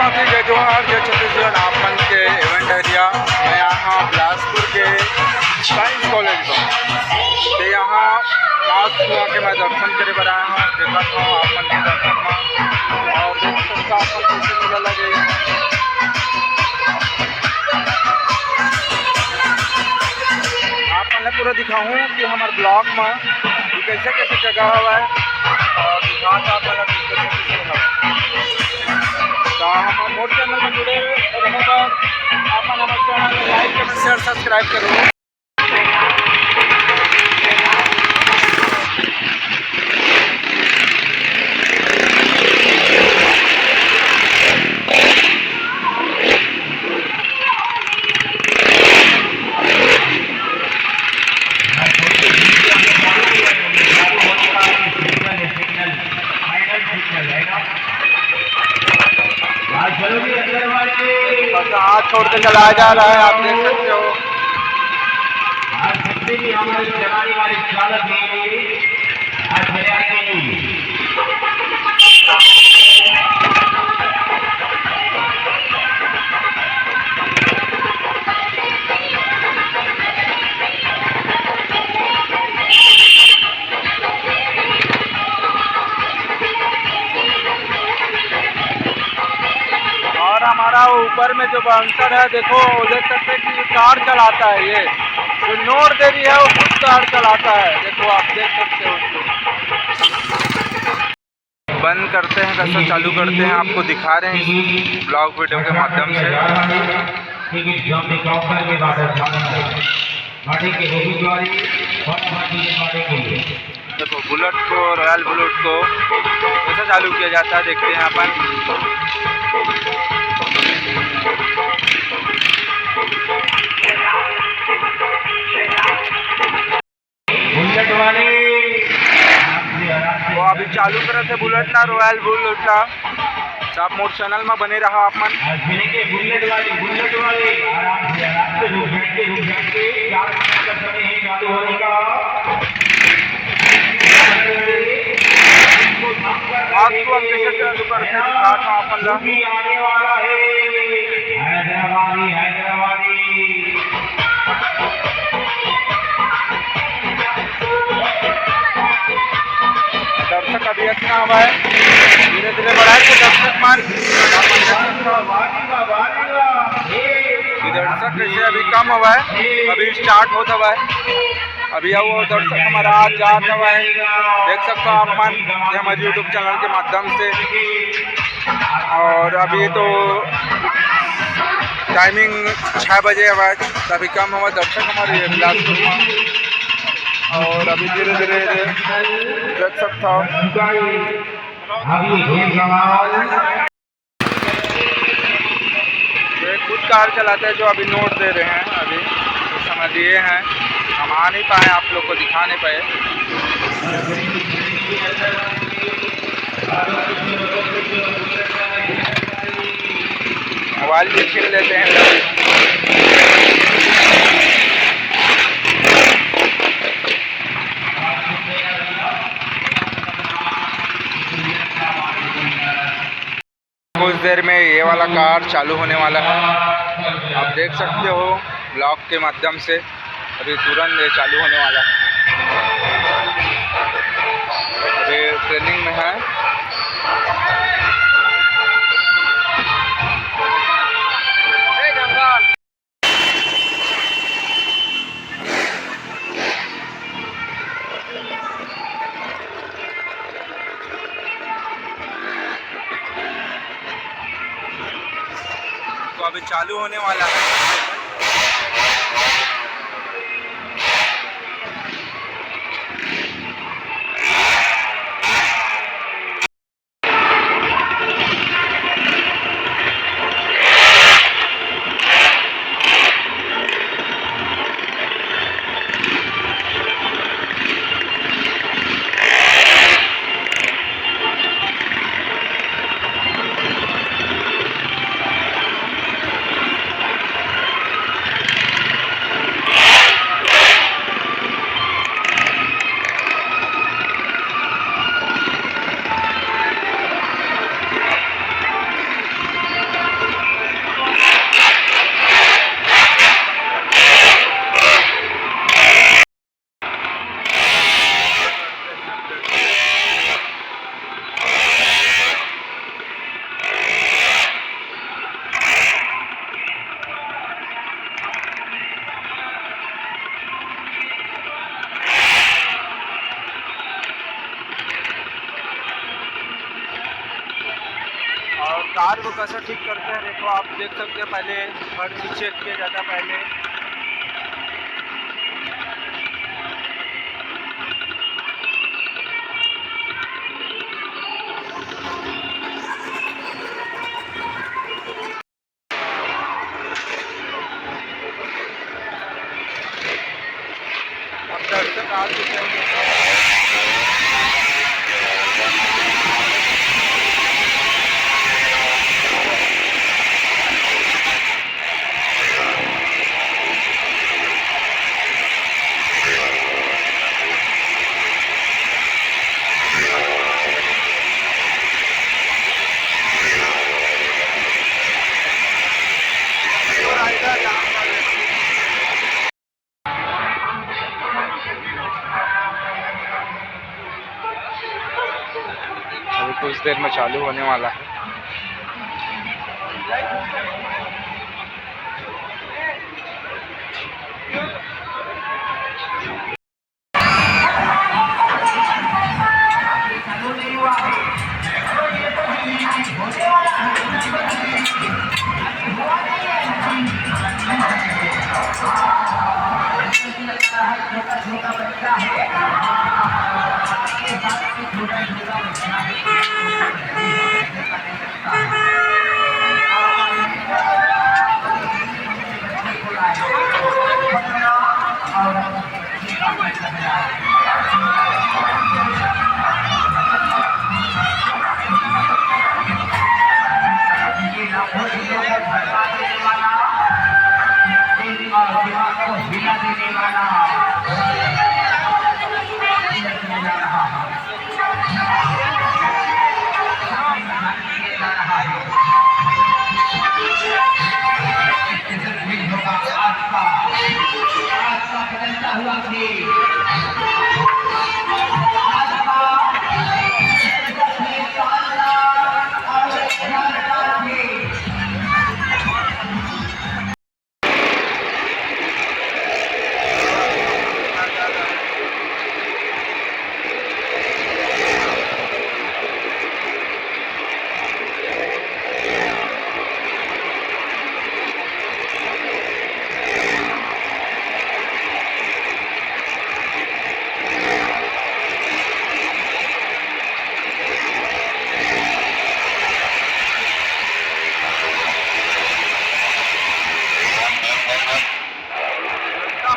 साथी जय जोहार जय छत्तीसगढ़। आप मन के इवेंट एरिया मैं यहाँ बिलासपुर के साइंस कॉलेज में तो यहाँ रात हुआ के मैं दर्शन करे बर आया हूँ। देखा था आप मन के दर्शन में और देख सकता आप कैसे मेला लगे। आप मैं पूरा दिखाऊँ कि हमारे ब्लॉग में कैसे कैसे जगह हुआ है और दिखा था आप तो हम मोर चैनल में जुड़े रहेगा। आप हमारे चैनल में लाइक कमेंट शेयर सब्सक्राइब करो। हाथ छोड़ के चलाया जा रहा है, आप देख सकते हो। हमारे चलाने वाले चालक हमारा ऊपर में जो बाउंसर है देखो देख सकते हैं कि कार चलाता है। ये जो नोट दे रही है वो खुद कार चलाता है। देखो आप देख सकते हो। बंद करते हैं कैसे चालू करते हैं आपको दिखा रहे हैं ब्लॉग वीडियो के माध्यम से। देखो बुलेट को रॉयल बुलेट को कैसे चालू किया जाता है देखते हैं अपन। बुलेट वाले वो अभी चालू करे थे बुलेट ना रॉयल बुलेट ना। आप मोर चैनल में बने रहा आप मन। बुलेट वाले आराम से रुक जाते 4 मिनट समय है चालू होने का। आपको हम कैसे चालू करते हैं दिखा था आप आने वाला है हैदराबादी दर्शक अभी इतना हुआ है, धीरे धीरे बढ़ा के दर्शक मान दर्शक कैसे अभी कम हुआ है, अभी स्टार्ट होता हुआ है। अभी वो दर्शक हमारा आज जाता हुआ है, देख सकते हो आप मन हमारे यूट्यूब चैनल के माध्यम से। और अभी तो टाइमिंग 6 बजे हुआ है, अभी कम हुआ दर्शक हमारे बिलासपुर में। और अभी धीरे धीरे देख सकता हूँ खुद कार चलाते हैं जो अभी नोट दे रहे हैं। अभी कुछ समय दिए हैं, हम आ नहीं पाए, आप लोग को दिखा नहीं पाए। मोबाइल भी छीन लेते हैं लोग। कुछ देर में ये वाला कार चालू होने वाला है, आप देख सकते हो ब्लॉग के माध्यम से। अभी तुरंत ये चालू होने वाला है, अभी ट्रेनिंग में है। तो अभी चालू होने वाला है। कार को कैसे ठीक करते हैं देखो, आप देख सकते हैं। पहले हर चीज़ चेक किया जाता है पहले। अब दर्शक आ चुके हैं। अभी कुछ देर में चालू होने वाला है।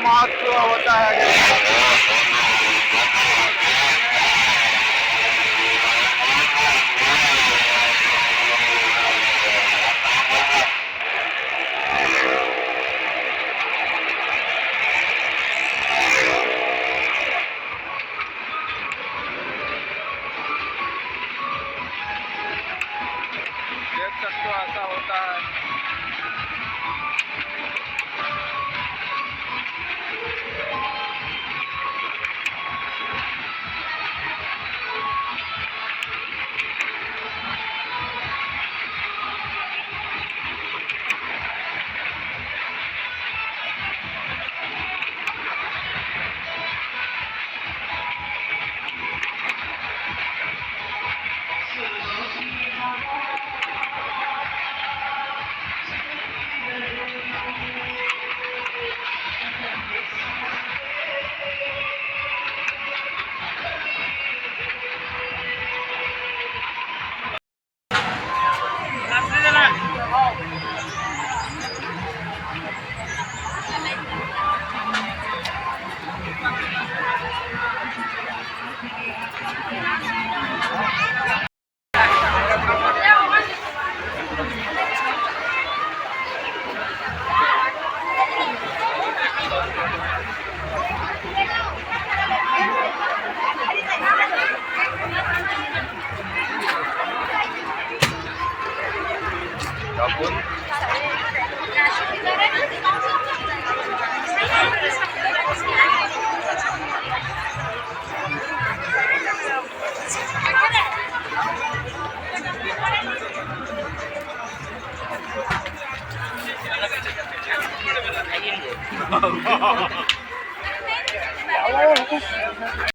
महत्व होता है। देख सकते हो ऐसा होता है।